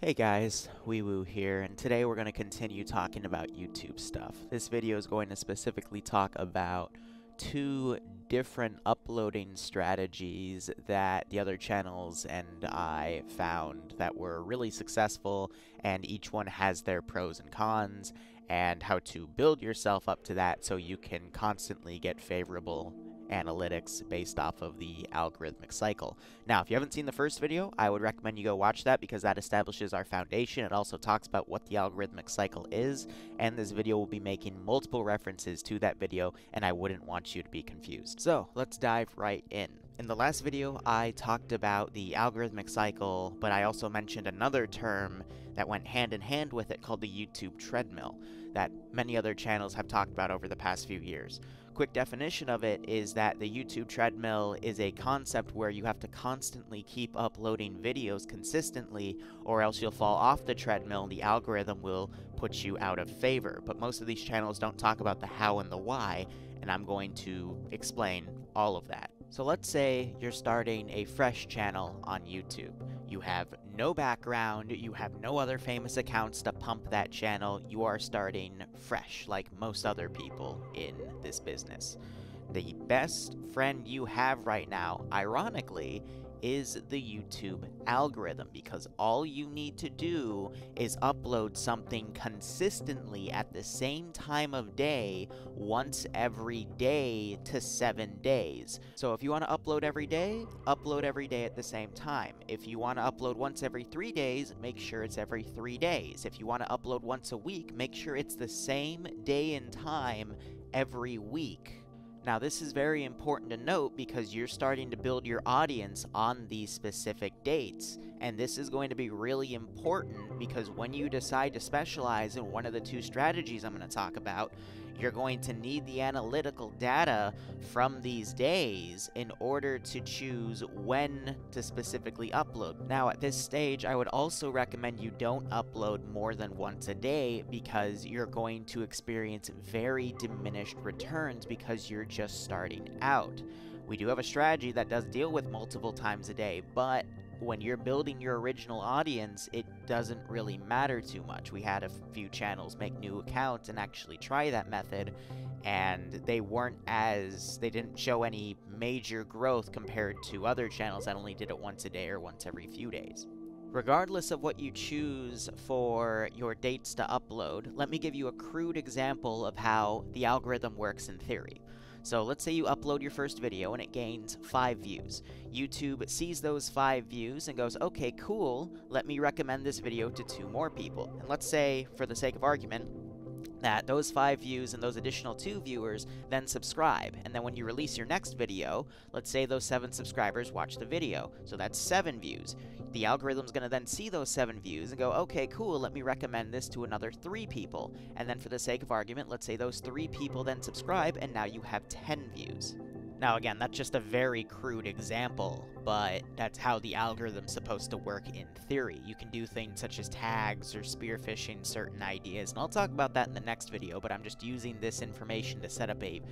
Hey guys, Wee Woo here, and today we're going to continue talking about YouTube stuff. This video is going to specifically talk about two different uploading strategies that the other channels and I found that were really successful, and each one has their pros and cons, and how to build yourself up to that so you can constantly get favorable analytics based off of the algorithmic cycle. Now, if you haven't seen the first video, I would recommend you go watch that because that establishes our foundation. It also talks about what the algorithmic cycle is, and this video will be making multiple references to that video, and I wouldn't want you to be confused. So, let's dive right in. In the last video, I talked about the algorithmic cycle, but I also mentioned another term that went hand in hand with it called the YouTube treadmill that many other channels have talked about over the past few years. Quick definition of it is that the YouTube treadmill is a concept where you have to constantly keep uploading videos consistently, or else you'll fall off the treadmill and the algorithm will put you out of favor. But most of these channels don't talk about the how and the why, and I'm going to explain all of that. So let's say you're starting a fresh channel on YouTube. You have no background, you have no other famous accounts to pump that channel, you are starting fresh like most other people in this business. The best friend you have right now, ironically, is the YouTube algorithm, because all you need to do is upload something consistently at the same time of day once every day to 7 days. So if you want to upload every day at the same time. If you want to upload once every 3 days, make sure it's every 3 days. If you want to upload once a week, make sure it's the same day and time every week. Now, this is very important to note because you're starting to build your audience on these specific dates, and this is going to be really important because when you decide to specialize in one of the two strategies I'm going to talk about, you're going to need the analytical data from these days in order to choose when to specifically upload. Now, at this stage, I would also recommend you don't upload more than once a day because you're going to experience very diminished returns because you're just starting out. We do have a strategy that does deal with multiple times a day, but when you're building your original audience, it doesn't really matter too much. We had a few channels make new accounts and actually try that method, and they didn't show any major growth compared to other channels that only did it once a day or once every few days. Regardless of what you choose for your dates to upload, let me give you a crude example of how the algorithm works in theory. So let's say you upload your first video and it gains 5 views. YouTube sees those 5 views and goes, okay, cool, let me recommend this video to 2 more people. And let's say, for the sake of argument, that those 5 views and those additional 2 viewers then subscribe. And then when you release your next video, let's say those 7 subscribers watch the video. So that's 7 views. The algorithm's going to then see those 7 views and go, okay, cool, let me recommend this to another 3 people. And then for the sake of argument, let's say those 3 people then subscribe, and now you have 10 views. Now again, that's just a very crude example, but that's how the algorithm's supposed to work in theory. You can do things such as tags or spearfishing certain ideas, and I'll talk about that in the next video, but I'm just using this information to set up a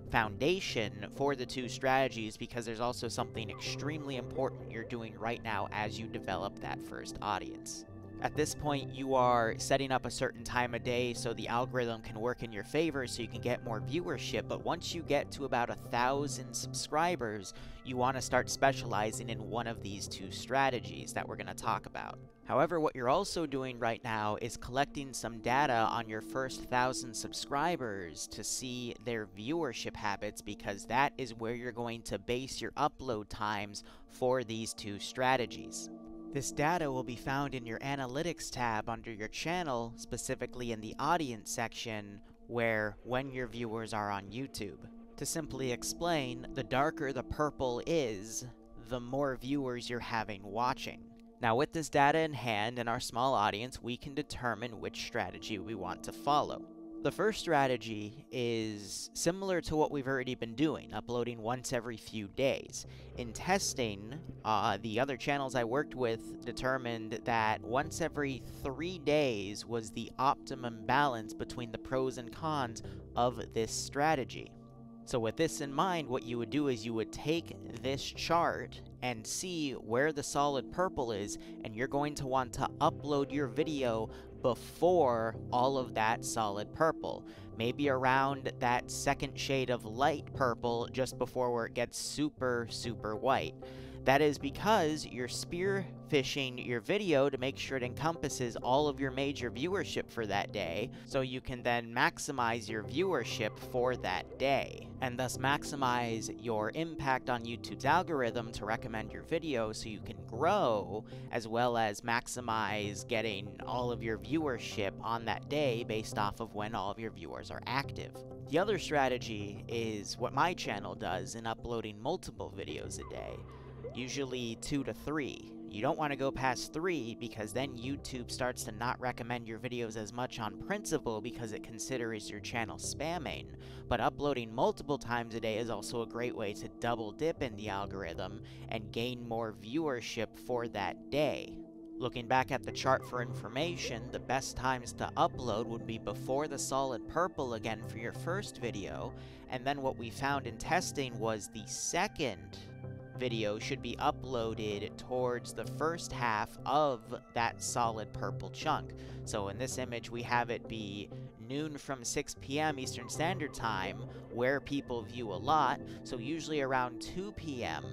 foundation for the two strategies because there's also something extremely important you're doing right now as you develop that first audience. At this point, you are setting up a certain time of day so the algorithm can work in your favor so you can get more viewership, but once you get to about 1,000 subscribers, you want to start specializing in one of these two strategies that we're going to talk about. However, what you're also doing right now is collecting some data on your first 1,000 subscribers to see their viewership habits, because that is where you're going to base your upload times for these two strategies. This data will be found in your Analytics tab under your channel, specifically in the Audience section, where when your viewers are on YouTube. To simply explain, the darker the purple is, the more viewers you're having watching. Now, with this data in hand and our small audience, we can determine which strategy we want to follow. The first strategy is similar to what we've already been doing, uploading once every few days. In testing, the other channels I worked with determined that once every 3 days was the optimum balance between the pros and cons of this strategy. So with this in mind, what you would do is you would take this chart and see where the solid purple is, and you're going to want to upload your video before all of that solid purple. Maybe around that second shade of light purple, just before where it gets super, super white. That is because you're spearfishing your video to make sure it encompasses all of your major viewership for that day, so you can then maximize your viewership for that day, and thus maximize your impact on YouTube's algorithm to recommend your video so you can grow, as well as maximize getting all of your viewership on that day based off of when all of your viewers are active. The other strategy is what my channel does in uploading multiple videos a day. Usually 2 to 3. You don't want to go past 3 because then YouTube starts to not recommend your videos as much on principle because it considers your channel spamming. But uploading multiple times a day is also a great way to double dip in the algorithm and gain more viewership for that day. Looking back at the chart for information, the best times to upload would be before the solid purple again for your first video, and then what we found in testing was the second video should be uploaded towards the first half of that solid purple chunk. So in this image we have it be noon from 6 p.m. Eastern Standard Time, where people view a lot, so usually around 2 p.m.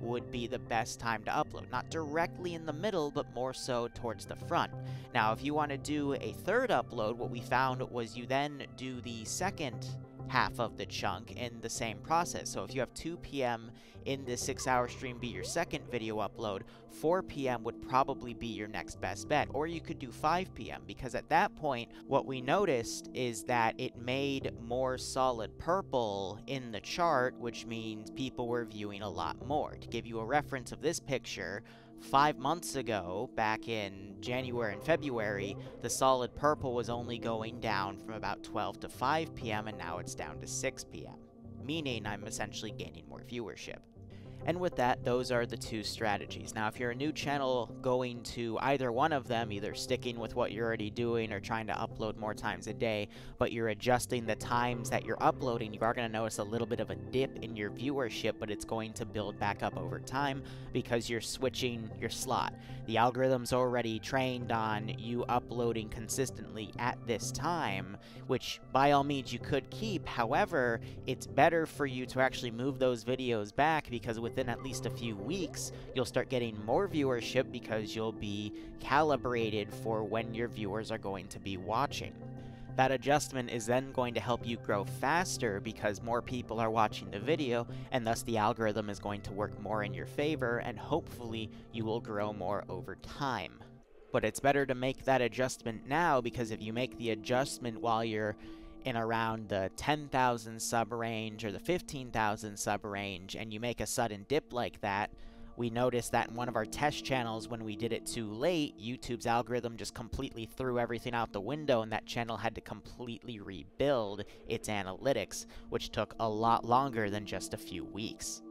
would be the best time to upload. Not directly in the middle, but more so towards the front. Now, if you want to do a third upload, what we found was you then do the second half of the chunk in the same process. So if you have 2 p.m. in this 6-hour stream be your second video upload, 4 p.m. would probably be your next best bet. Or you could do 5 p.m. because at that point, what we noticed is that it made more solid purple in the chart, which means people were viewing a lot more. To give you a reference of this picture, 5 months ago, back in January and February, the solid purple was only going down from about 12 to 5 p.m. and now it's down to 6 p.m., meaning I'm essentially gaining more viewership. And with that, those are the two strategies. Now, if you're a new channel going to either one of them, either sticking with what you're already doing or trying to upload more times a day, but you're adjusting the times that you're uploading, you are going to notice a little bit of a dip in your viewership, but it's going to build back up over time because you're switching your slot. The algorithm's already trained on you uploading consistently at this time, which by all means you could keep. However, it's better for you to actually move those videos back because within at least a few weeks, you'll start getting more viewership because you'll be calibrated for when your viewers are going to be watching. That adjustment is then going to help you grow faster because more people are watching the video, and thus the algorithm is going to work more in your favor, and hopefully you will grow more over time. But it's better to make that adjustment now, because if you make the adjustment while you're in around the 10,000 sub range or the 15,000 sub range, and you make a sudden dip like that, we noticed that in one of our test channels, when we did it too late, YouTube's algorithm just completely threw everything out the window, and that channel had to completely rebuild its analytics, which took a lot longer than just a few weeks.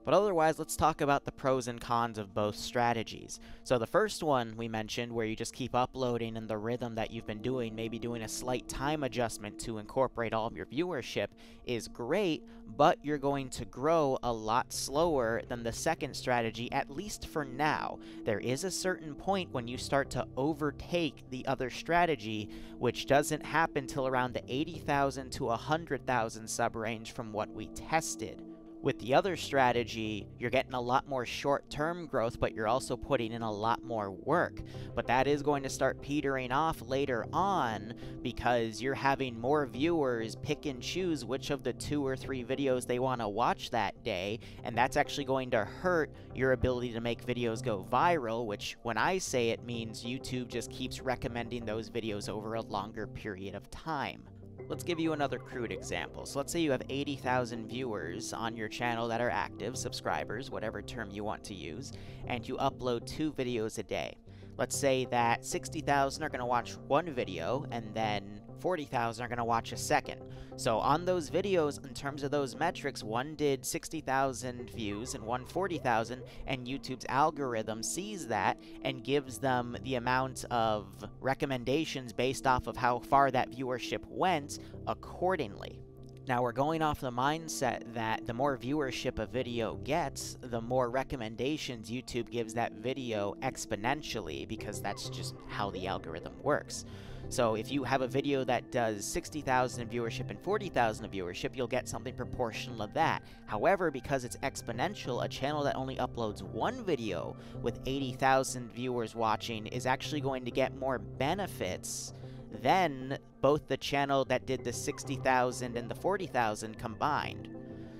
But otherwise, let's talk about the pros and cons of both strategies. So the first one we mentioned, where you just keep uploading in the rhythm that you've been doing, maybe doing a slight time adjustment to incorporate all of your viewership, is great, but you're going to grow a lot slower than the second strategy, at least for now. There is a certain point when you start to overtake the other strategy, which doesn't happen till around the 80,000 to 100,000 sub range from what we tested. With the other strategy, you're getting a lot more short-term growth, but you're also putting in a lot more work. But that is going to start petering off later on because you're having more viewers pick and choose which of the 2 or 3 videos they want to watch that day, and that's actually going to hurt your ability to make videos go viral, which when I say it means YouTube just keeps recommending those videos over a longer period of time. Let's give you another crude example. So let's say you have 80,000 viewers on your channel that are active, subscribers, whatever term you want to use, and you upload 2 videos a day. Let's say that 60,000 are going to watch one video, and then 40,000 are going to watch a second. So on those videos, in terms of those metrics, one did 60,000 views and one 40,000, and YouTube's algorithm sees that and gives them the amount of recommendations based off of how far that viewership went accordingly. Now, we're going off the mindset that the more viewership a video gets, the more recommendations YouTube gives that video exponentially, because that's just how the algorithm works. So if you have a video that does 60,000 in viewership and 40,000 in viewership, you'll get something proportional of that. However, because it's exponential, a channel that only uploads one video with 80,000 viewers watching is actually going to get more benefits than both the channel that did the 60,000 and the 40,000 combined.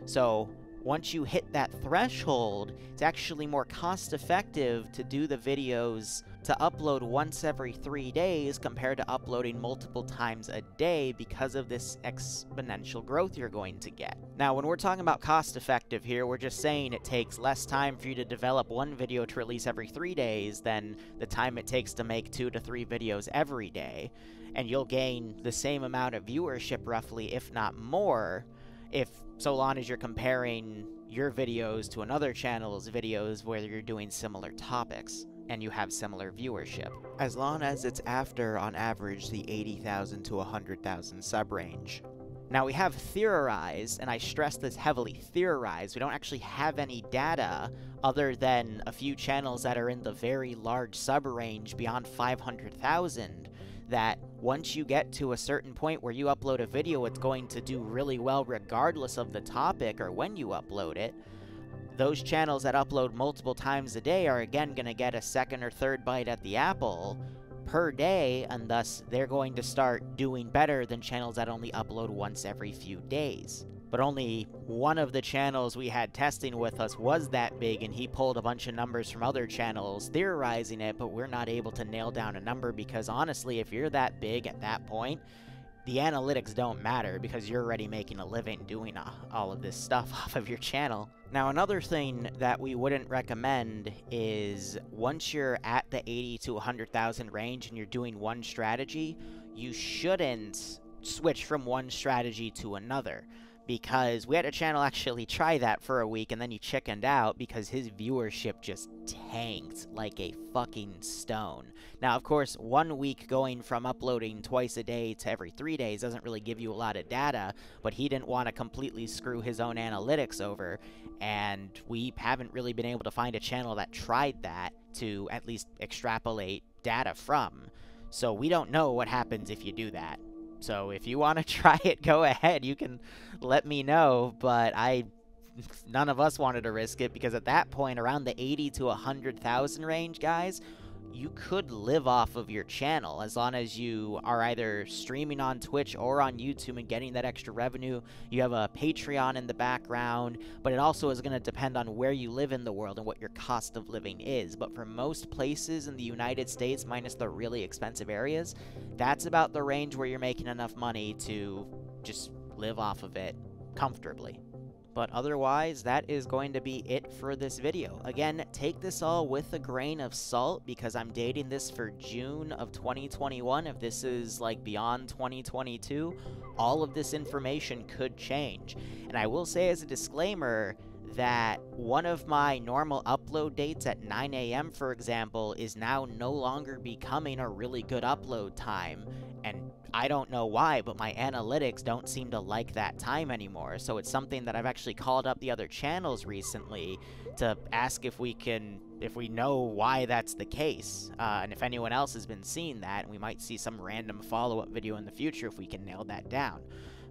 So once you hit that threshold, it's actually more cost-effective to do the videos to upload once every 3 days compared to uploading multiple times a day because of this exponential growth you're going to get. Now, when we're talking about cost-effective here, we're just saying it takes less time for you to develop one video to release every 3 days than the time it takes to make 2 to 3 videos every day, and you'll gain the same amount of viewership roughly, if not more, if so long as you're comparing your videos to another channel's videos where you're doing similar topics and you have similar viewership, as long as it's after, on average, the 80,000 to 100,000 sub range. Now, we have theorized, and I stress this heavily, theorized. We don't actually have any data other than a few channels that are in the very large sub range beyond 500,000, that once you get to a certain point where you upload a video, it's going to do really well regardless of the topic or when you upload it. Those channels that upload multiple times a day are again going to get a second or third bite at the apple per day, and thus they're going to start doing better than channels that only upload once every few days. But only one of the channels we had testing with us was that big, and he pulled a bunch of numbers from other channels theorizing it, but we're not able to nail down a number because honestly, if you're that big at that point, the analytics don't matter because you're already making a living doing all of this stuff off of your channel. Now, another thing that we wouldn't recommend is once you're at the 80 to 100,000 range and you're doing one strategy, you shouldn't switch from one strategy to another. Because we had a channel actually try that for a week, and then he chickened out because his viewership just tanked like a fucking stone. Now, of course, 1 week going from uploading twice a day to every 3 days doesn't really give you a lot of data, but he didn't want to completely screw his own analytics over, and we haven't really been able to find a channel that tried that to at least extrapolate data from. So we don't know what happens if you do that. So if you want to try it, go ahead. You can let me know, but none of us wanted to risk it because at that point, around the 80 to 100,000 range, guys, you could live off of your channel as long as you are either streaming on Twitch or on YouTube and getting that extra revenue. You have a Patreon in the background, but it also is going to depend on where you live in the world and what your cost of living is. But for most places in the United States, minus the really expensive areas, that's about the range where you're making enough money to just live off of it comfortably. But otherwise, that is going to be it for this video. Again, take this all with a grain of salt because I'm dating this for June of 2021. If this is like beyond 2022, all of this information could change. And I will say as a disclaimer that one of my normal upload dates at 9 AM, for example, is now no longer becoming a really good upload time. And I don't know why, but my analytics don't seem to like that time anymore. So it's something that I've actually called up the other channels recently to ask if we know why that's the case. And if anyone else has been seeing that, we might see some random follow-up video in the future if we can nail that down.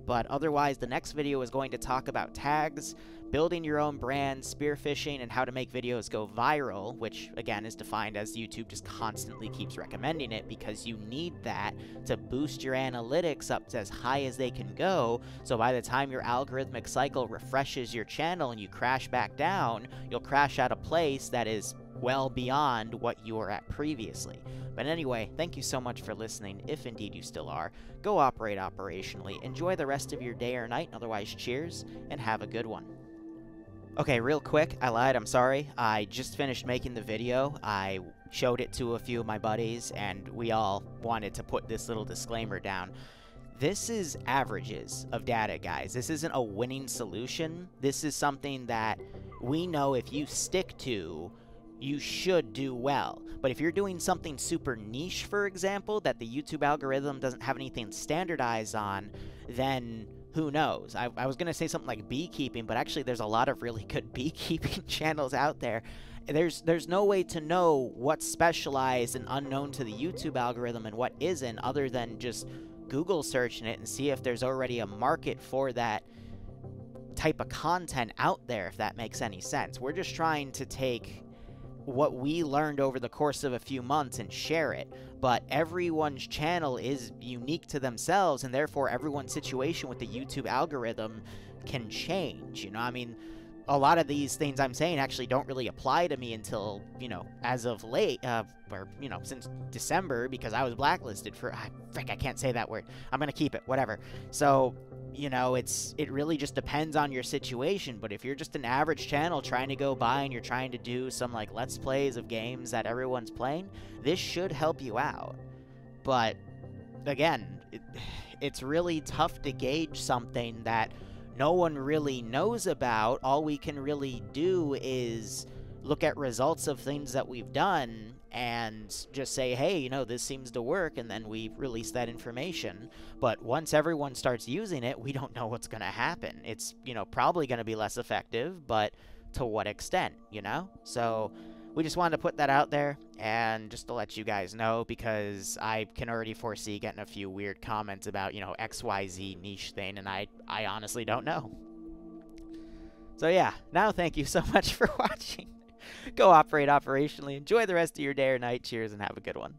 But otherwise, the next video is going to talk about tags, building your own brand, spearfishing, and how to make videos go viral, which, again, is defined as YouTube just constantly keeps recommending it because you need that to boost your analytics up to as high as they can go, so by the time your algorithmic cycle refreshes your channel and you crash back down, you'll crash at a place that is well beyond what you were at previously. But anyway, thank you so much for listening, if indeed you still are. Go operate operationally, enjoy the rest of your day or night, otherwise cheers, and have a good one. Okay, real quick, I lied, I'm sorry. I just finished making the video. I showed it to a few of my buddies, and we all wanted to put this little disclaimer down. This is averages of data, guys. This isn't a winning solution. This is something that we know if you stick to, you should do well. But if you're doing something super niche, for example, that the YouTube algorithm doesn't have anything standardized on, then who knows? I was going to say something like beekeeping, but actually there's a lot of really good beekeeping channels out there. There's no way to know what's specialized and unknown to the YouTube algorithm and what isn't, other than just Google searching it and see if there's already a market for that type of content out there, if that makes any sense. We're just trying to take what we learned over the course of a few months and share it, but everyone's channel is unique to themselves, and therefore everyone's situation with the YouTube algorithm can change. You know, I mean, a lot of these things I'm saying actually don't really apply to me until, you know, as of late, or, you know, since December, because I was blacklisted for, frick, I can't say that word. I'm gonna keep it, whatever. So, you know, it really just depends on your situation. But if you're just an average channel trying to go by and you're trying to do some, like, let's plays of games that everyone's playing, this should help you out. But, again, it's really tough to gauge something that no one really knows about. All we can really do is look at results of things that we've done and just say, hey, you know, this seems to work, and then we release that information. But once everyone starts using it, we don't know what's going to happen. It's, you know, probably going to be less effective, but to what extent, you know? So we just wanted to put that out there and just to let you guys know, because I can already foresee getting a few weird comments about, you know, XYZ niche thing, and I honestly don't know. So yeah, now thank you so much for watching. Go operate operationally, enjoy the rest of your day or night, cheers, and have a good one.